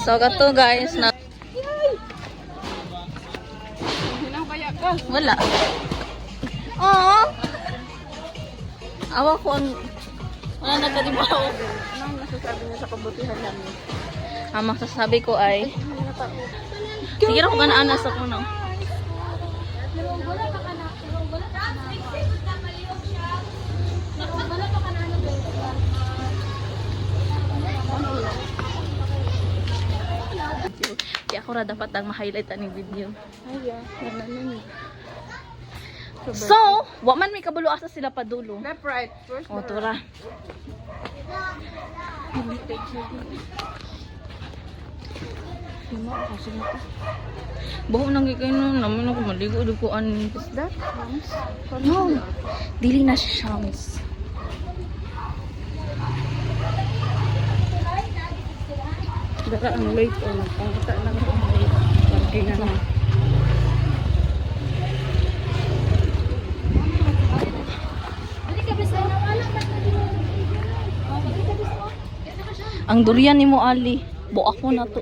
So kato guys na wala. Oh. Awa ko ang wala nagkadibaw. Anong masasabi niya sa kabutihan namin? Ang masasabi ko ay sige ra ko kanaanas ako no. Kaya ako ra dapat ang ma-highlight aning video. Ay, So, wa man may kabulo asa sila padulo. left, right. First, O, tura. Baho nang gigay no, naman ako maligo dukuan. Is that Shams? No, dili na siya Shams. Dara ang late o nagpangita lang ang late. Parking na lang. Ang durian ni mo Ali. Bo ako na to.